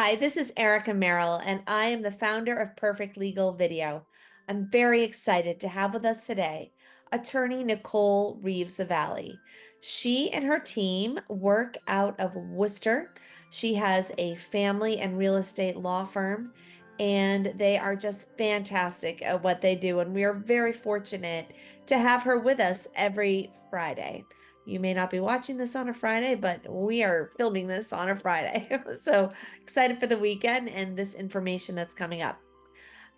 Hi, this is Erica Merrill, and I am the founder of Perfect Legal Video. I'm very excited to have with us today Attorney Nicole Reeves Lavallee. She and her team work out of Worcester. She has a family and real estate law firm, and they are just fantastic at what they do. And we are very fortunate to have her with us every Friday. You may not be watching this on a Friday, but we are filming this on a Friday. So excited for the weekend and this information that's coming up.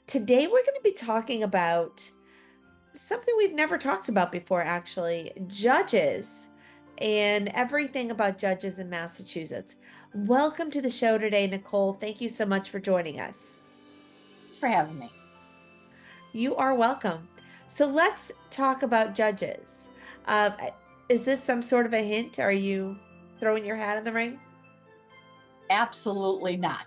Today, we're going to be talking about something we've never talked about before, actually, judges and everything about judges in Massachusetts. Welcome to the show today, Nicole. Thank you so much for joining us. Thanks for having me. You are welcome. So let's talk about judges. Uh, is this some sort of a hint? Are you throwing your hat in the ring? Absolutely not.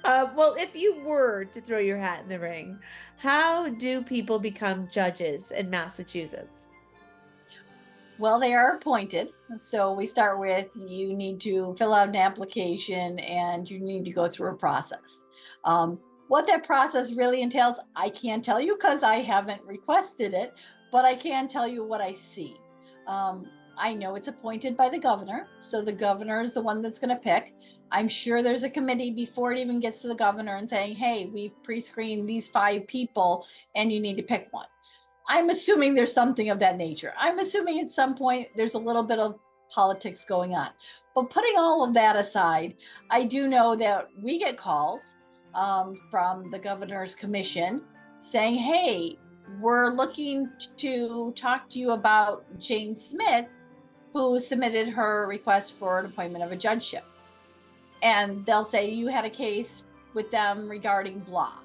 Well, if you were to throw your hat in the ring, how do people become judges in Massachusetts? Well, they are appointed. So we start with you need to fill out an application and you need to go through a process. What that process really entails, I can't tell you because I haven't requested it, but I can tell you what I see. I know it's appointed by the governor, so the governor is the one that's going to pick. I'm sure there's a committee before it even gets to the governor and saying, hey, we've pre-screened these 5 people and you need to pick one. I'm assuming there's something of that nature. I'm assuming at some point there's a little bit of politics going on. But putting all of that aside, I do know that we get calls from the governor's commission saying, hey, we're looking to talk to you about Jane Smith, who submitted her request for an appointment of a judgeship. And they'll say, you had a case with them regarding blah.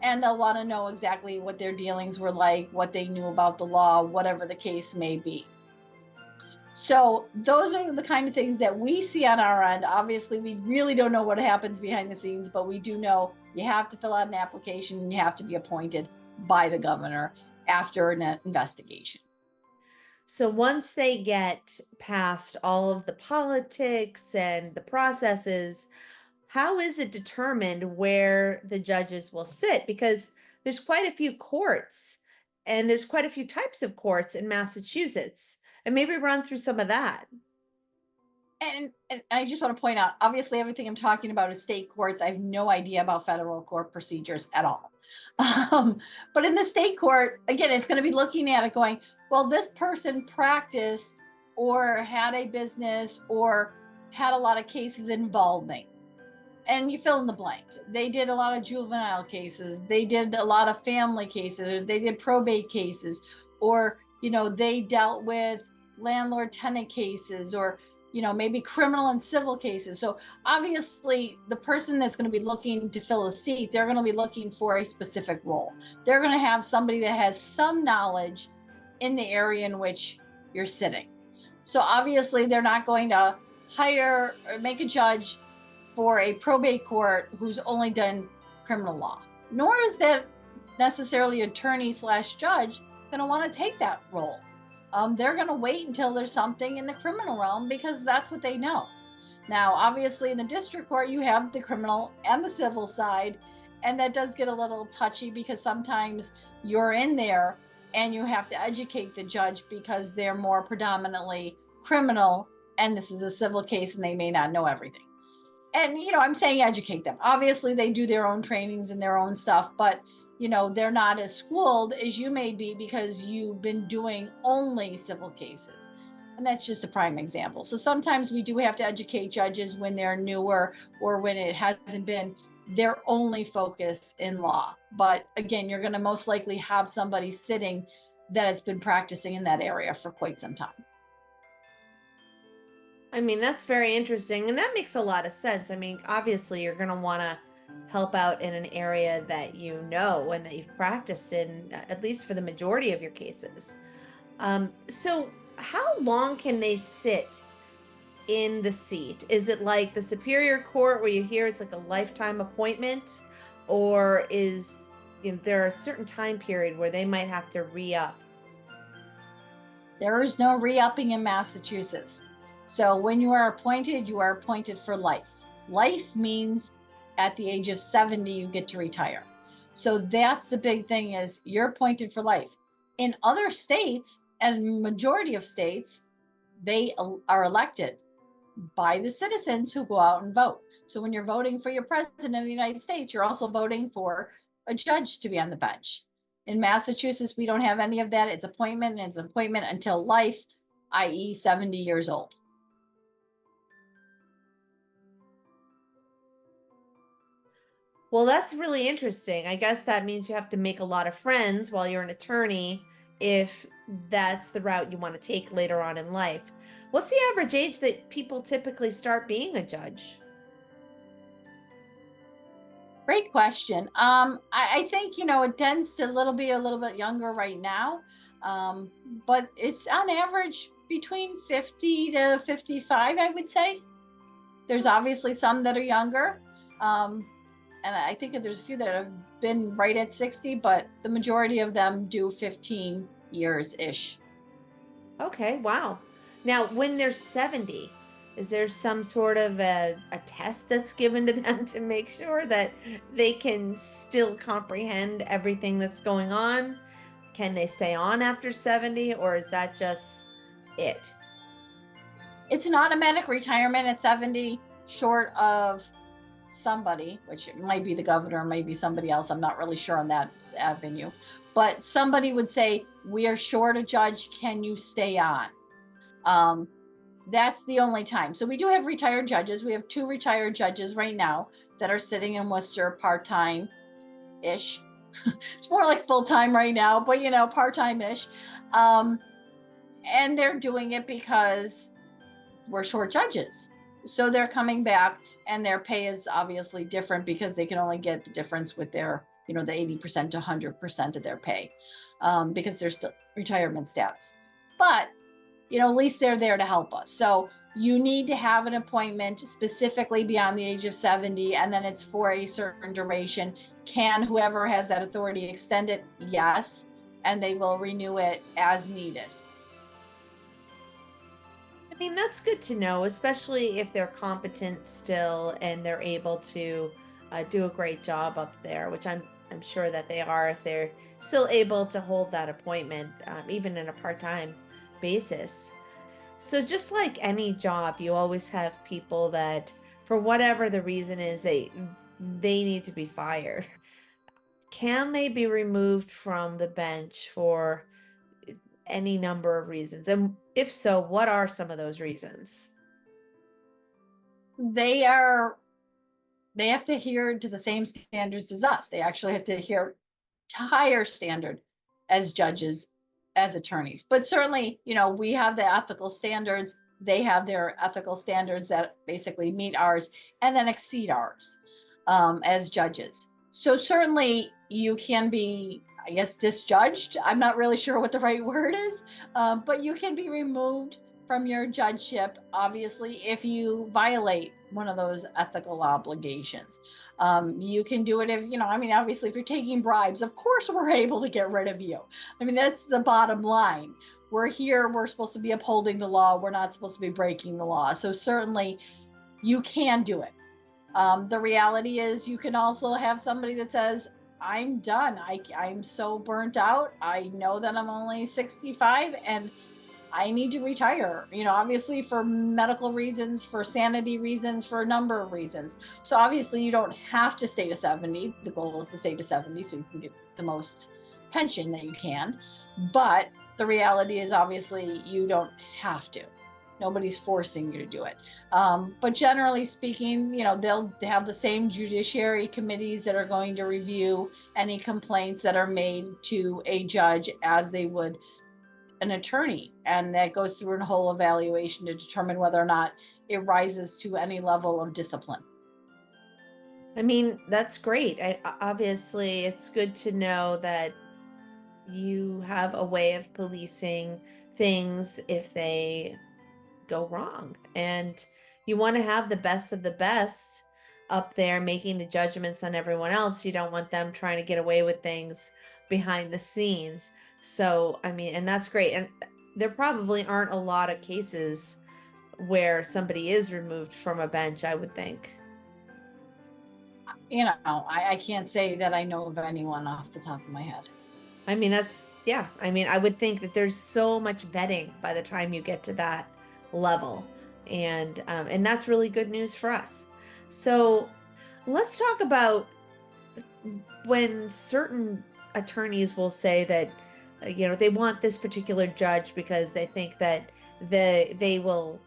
And they'll want to know exactly what their dealings were like, what they knew about the law, whatever the case may be. So those are the kind of things that we see on our end. Obviously, we really don't know what happens behind the scenes, but we do know you have to fill out an application and you have to be appointed by the governor after an investigation. So once they get past all of the politics and the processes, how is it determined where the judges will sit? Because there's quite a few courts and there's quite a few types of courts in Massachusetts. And maybe run through some of that. And I just want to point out, obviously, everything I'm talking about is state courts. I have no idea about federal court procedures at all. But in the state court, again, it's going to be looking at it going, well, this person practiced or had a business or had a lot of cases involving. And you fill in the blank. They did a lot of juvenile cases. They did a lot of family cases. They did probate cases. Or, they dealt with landlord tenant cases or maybe criminal and civil cases. So obviously the person that's going to be looking to fill a seat, they're going to be looking for a specific role. They're going to have somebody that has some knowledge in the area in which you're sitting. So obviously they're not going to hire or make a judge for a probate court who's only done criminal law, nor is that necessarily attorney/judge going to want to take that role. They're going to wait until there's something in the criminal realm because that's what they know. Now, obviously, in the district court, you have the criminal and the civil side, and that does get a little touchy because sometimes you're in there and you have to educate the judge because they're more predominantly criminal, and this is a civil case and they may not know everything. And, I'm saying educate them. Obviously, they do their own trainings and their own stuff, but they're not as schooled as you may be because you've been doing only civil cases. And that's just a prime example. So sometimes we do have to educate judges when they're newer or when it hasn't been their only focus in law. But again, you're going to most likely have somebody sitting that has been practicing in that area for quite some time. I mean, that's very interesting. And that makes a lot of sense. I mean, obviously, you're going to want to help out in an area that you know and that you've practiced in, at least for the majority of your cases. So, how long can they sit in the seat? Is it like the Superior Court where you hear it's like a lifetime appointment? Or is there a certain time period where they might have to re up? There is no re-upping in Massachusetts. So when you are appointed for life. Life means at the age of 70, you get to retire. So that's the big thing, is you're appointed for life. In other states, and majority of states, they are elected by the citizens who go out and vote. So when you're voting for your president of the United States, you're also voting for a judge to be on the bench. In Massachusetts, we don't have any of that. It's appointment, and it's appointment until life, i.e., 70 years old. Well, that's really interesting. I guess that means you have to make a lot of friends while you're an attorney if that's the route you want to take later on in life. What's the average age that people typically start being a judge? Great question. I think, it tends to be a little bit younger right now, um, but it's on average between 50 to 55, I would say. There's obviously some that are younger. Um, and I think that there's a few that have been right at 60, but the majority of them do 15 years ish. Okay, wow. Now, when they're 70, is there some sort of a test that's given to them to make sure that they can still comprehend everything that's going on? Can they stay on after 70, or is that just it? It's an automatic retirement at 70, short of somebody, which might be the governor, might be somebody else. I'm not really sure on that avenue. But somebody would say, we are short a judge. Can you stay on? Um, that's the only time. So we do have retired judges. We have 2 retired judges right now that are sitting in Worcester part-time ish. It's more like full-time right now, but part-time ish. Um, and they're doing it because we're short judges. So they're coming back, and their pay is obviously different because they can only get the difference with their, the 80% to 100% of their pay, because there's still retirement status. But at least they're there to help us. So you need to have an appointment specifically beyond the age of 70, and then it's for a certain duration. Can whoever has that authority extend it? Yes. And they will renew it as needed. I mean, that's good to know, especially if they're competent still and they're able to do a great job up there, which I'm sure that they are if they're still able to hold that appointment, even in a part-time basis. So just like any job, you always have people that, for whatever the reason is, they need to be fired. Can they be removed from the bench for any number of reasons? And if so, what are some of those reasons? They are they have to adhere to the same standards as us. They actually have to adhere to higher standard as judges, as attorneys. But certainly, we have the ethical standards. They have their ethical standards that basically meet ours and then exceed ours, as judges. So certainly you can be, I guess, disjudged. I'm not really sure what the right word is, but you can be removed from your judgeship, obviously, if you violate one of those ethical obligations. You can do it if, obviously, if you're taking bribes, of course, we're able to get rid of you. I mean, that's the bottom line. We're here, we're supposed to be upholding the law, we're not supposed to be breaking the law. So, certainly, you can do it. The reality is, you can also have somebody that says, I'm done. I'm so burnt out. I know that I'm only 65 and I need to retire, obviously for medical reasons, for sanity reasons, for a number of reasons. So obviously you don't have to stay to 70. The goal is to stay to 70 so you can get the most pension that you can. But the reality is obviously you don't have to. Nobody's forcing you to do it. But generally speaking, they'll have the same judiciary committees that are going to review any complaints that are made to a judge as they would an attorney, and that goes through a whole evaluation to determine whether or not it rises to any level of discipline. I mean, that's great. Obviously, it's good to know that you have a way of policing things if they go wrong. And you want to have the best of the best up there making the judgments on everyone else. You don't want them trying to get away with things behind the scenes. So, I mean, and that's great. And there probably aren't a lot of cases where somebody is removed from a bench, I would think. I can't say that I know of anyone off the top of my head. I mean, yeah. I mean, I would think that there's so much vetting by the time you get to that level. And that's really good news for us. So let's talk about when certain attorneys will say that they want this particular judge because they think that they will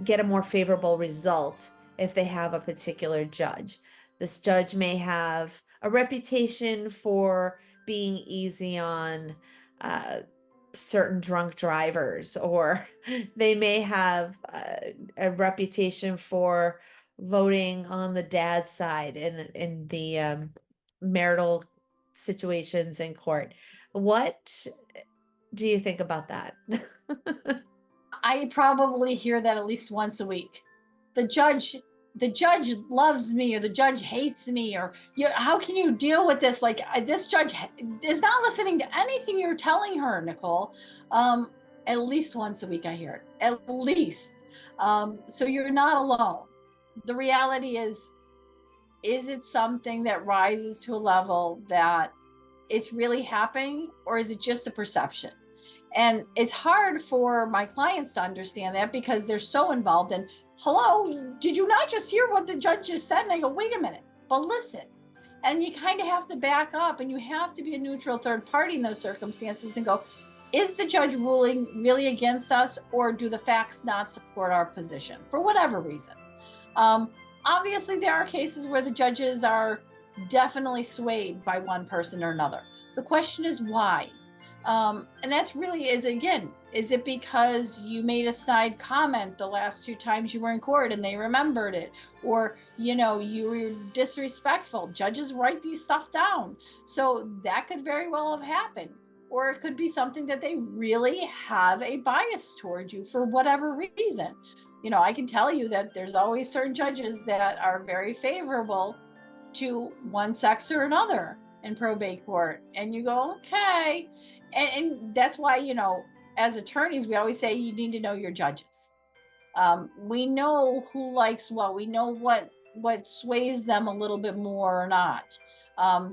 get a more favorable result if they have a particular judge. This judge may have a reputation for being easy on uh, certain drunk drivers, or they may have a reputation for voting on the dad's side in the marital situations in court. What do you think about that? I probably hear that at least once a week. The judge, the judge loves me, or the judge hates me, or how can you deal with this? Like this judge is not listening to anything you're telling her, Nicole. At least once a week, I hear it. At least. So you're not alone. The reality is it something that rises to a level that it's really happening, or is it just a perception? And it's hard for my clients to understand that because they're so involved in, hello, did you not just hear what the judge just said? And I go, wait a minute, but listen. And you kind of have to back up, and you have to be a neutral third party in those circumstances and go, is the judge ruling really against us, or do the facts not support our position for whatever reason? Obviously, there are cases where the judges are definitely swayed by one person or another. The question is why? And that's really is it because you made a snide comment the last two times you were in court and they remembered it? Or, you were disrespectful. Judges write these stuff down. So that could very well have happened. Or it could be something that they really have a bias toward you for whatever reason. I can tell you that there's always certain judges that are very favorable to one sex or another in probate court. And you go, okay. And that's why, as attorneys, we always say you need to know your judges. We know who likes what, we know what sways them a little bit more or not.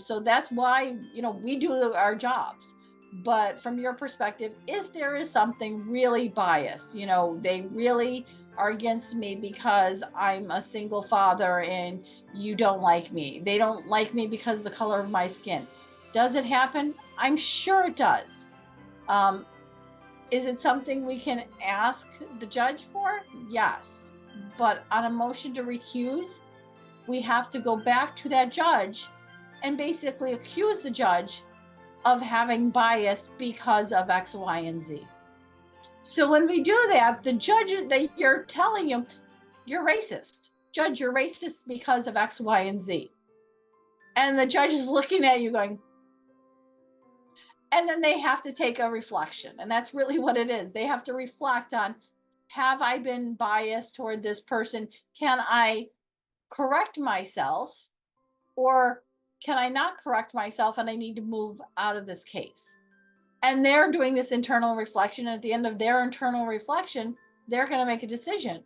So that's why, we do our jobs. But from your perspective, if there is something really biased, they really are against me because I'm a single father and you don't like me. They don't like me because of the color of my skin. Does it happen? I'm sure it does. Is it something we can ask the judge for? Yes. But on a motion to recuse, we have to go back to that judge and basically accuse the judge of having bias because of X, Y, and Z. So when we do that, the judge, you're telling him, you're racist. Judge, you're racist because of X, Y, and Z. And the judge is looking at you going, and then they have to take a reflection. And that's really what it is. They have to reflect on, have I been biased toward this person? Can I correct myself? Or can I not correct myself and I need to move out of this case? And they're doing this internal reflection. And at the end of their internal reflection, they're going to make a decision.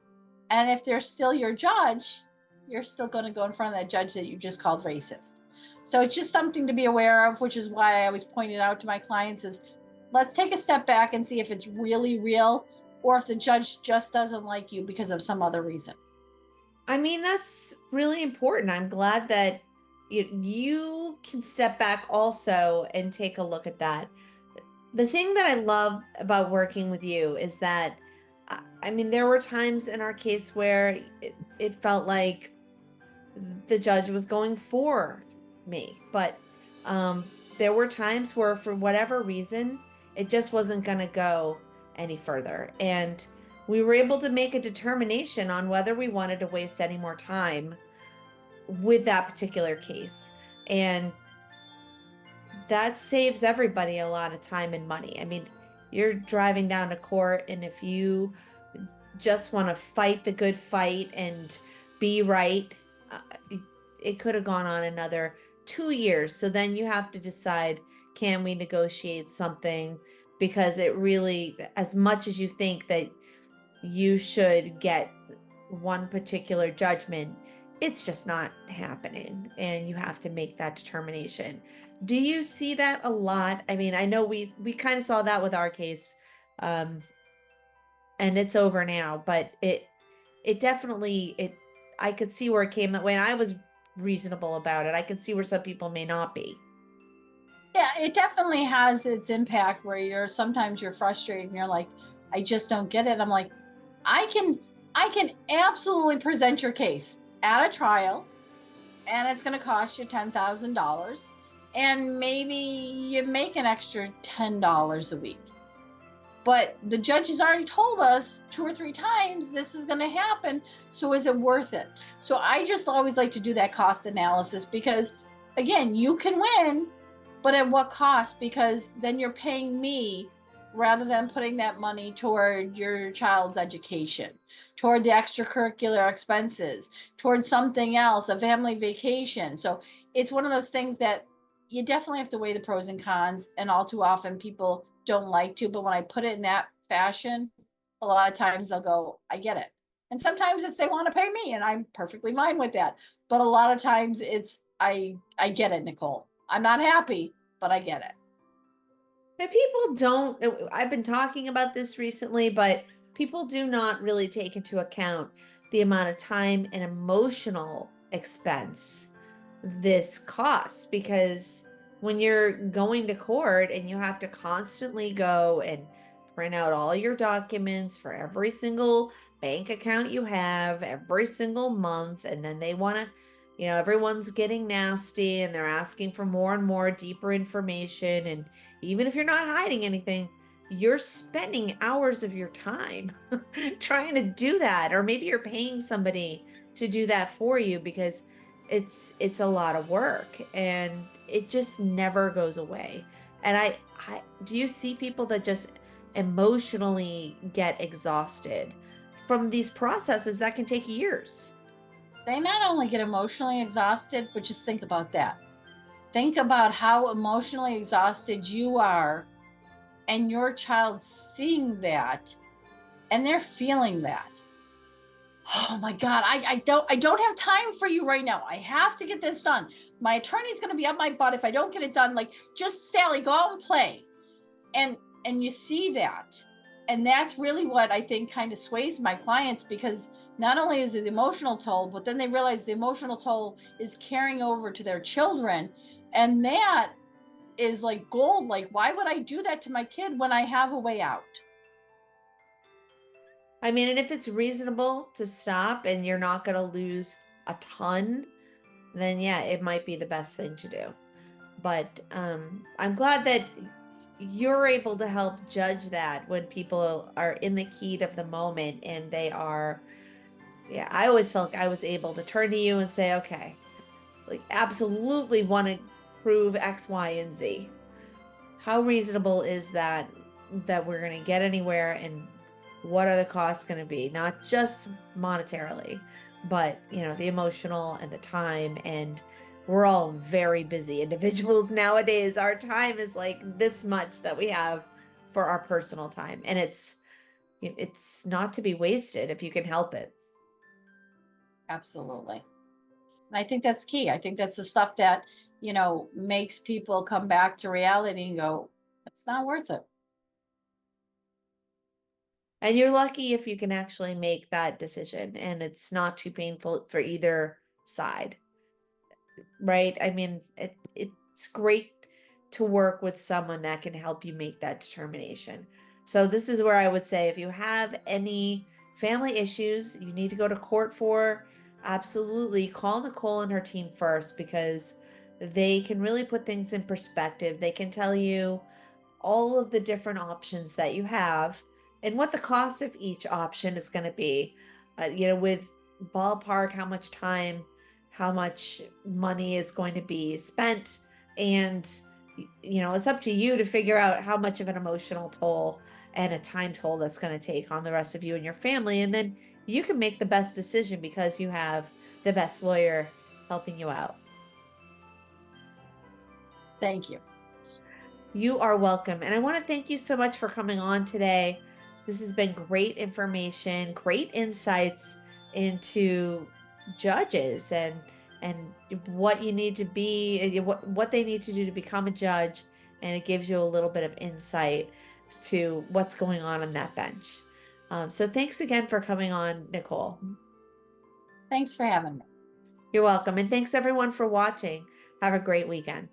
And if they're still your judge, you're still going to go in front of that judge that you just called racist. So it's just something to be aware of, which is why I always point it out to my clients is, let's take a step back and see if it's really real, or if the judge just doesn't like you because of some other reason. I mean, that's really important. I'm glad that you can step back also and take a look at that. The thing that I love about working with you is that, I mean, there were times in our case where it felt like the judge was going for me, but there were times where, for whatever reason, it just wasn't going to go any further. And we were able to make a determination on whether we wanted to waste any more time with that particular case. And that saves everybody a lot of time and money. I mean, you're driving down to court, and if you just want to fight the good fight and be right, it could have gone on another 2 years. So then you have to decide, can we negotiate something? Because it really, as much as you think that you should get one particular judgment. It's just not happening, and you have to make that determination. Do you see that a lot? I mean, I know we kind of saw that with our case, um, and it's over now, but it definitely it I could see where it came that way, and I was reasonable about it. I can see where some people may not be. Yeah, it definitely has its impact where sometimes you're frustrated and you're like, I just don't get it. I'm like, I can I can absolutely present your case at a trial, and it's going to cost you $10,000, and maybe you make an extra $10 a week. But the judge has already told us 2 or 3 times this is going to happen. So is it worth it? So I just always like to do that cost analysis because, again, you can win, but at what cost? Because then you're paying me rather than putting that money toward your child's education, toward the extracurricular expenses, toward something else, a family vacation. So it's one of those things that you definitely have to weigh the pros and cons. And all too often people don't like to, but when I put it in that fashion, a lot of times they'll go, I get it. And sometimes it's they want to pay me and I'm perfectly fine with that. But a lot of times it's I get it, Nicole. I'm not happy, but I get it. And people don't, I've been talking about this recently, but people do not really take into account the amount of time and emotional expense this costs, because when you're going to court and you have to constantly go and print out all your documents for every single bank account you have every single month, and then they want to, everyone's getting nasty and they're asking for more and more deeper information, and even if you're not hiding anything, you're spending hours of your time trying to do that, or maybe you're paying somebody to do that for you, because it's a lot of work and it just never goes away. And I do you see people that just emotionally get exhausted from these processes that can take years? They not only get emotionally exhausted, but just think about that. Think about how emotionally exhausted you are and your child seeing that and they're feeling that. Oh my God, I don't have time for you right now. I have to get this done. My attorney's gonna be up my butt if I don't get it done. Like, just Sally, go out and play. And and you see that. And that's really what I think kind of sways my clients, because not only is it the emotional toll, but then they realize the emotional toll is carrying over to their children. And that is like gold. Like, why would I do that to my kid when I have a way out? I mean, and if it's reasonable to stop and you're not going to lose a ton, then yeah, it might be the best thing to do. But I'm glad that you're able to help judge that when people are in the heat of the moment and they are, yeah, I always felt like I was able to turn to you and say, okay, like absolutely want to prove X, Y, and Z. How reasonable is that we're going to get anywhere, and what are the costs going to be? Not just monetarily, but the emotional and the time. And we're all very busy individuals nowadays. Our time is like this much that we have for our personal time, and it's not to be wasted if you can help it. Absolutely. And I think that's key. I think that's the stuff that, makes people come back to reality and go, it's not worth it. And you're lucky if you can actually make that decision and it's not too painful for either side, right? I mean, it's great to work with someone that can help you make that determination. So this is where I would say, if you have any family issues you need to go to court for, absolutely call Nicole and her team first, because they can really put things in perspective. They can tell you all of the different options that you have and what the cost of each option is going to be. With ballpark, how much time, how much money is going to be spent. And, it's up to you to figure out how much of an emotional toll and a time toll that's going to take on the rest of you and your family. And then you can make the best decision because you have the best lawyer helping you out. Thank you. You are welcome. And I want to thank you so much for coming on today. This has been great information, great insights into judges and what you need to be, what they need to do to become a judge, and it gives you a little bit of insight to what's going on that bench. So thanks again for coming on, Nicole. Thanks for having me. You're welcome, and thanks everyone for watching. Have a great weekend.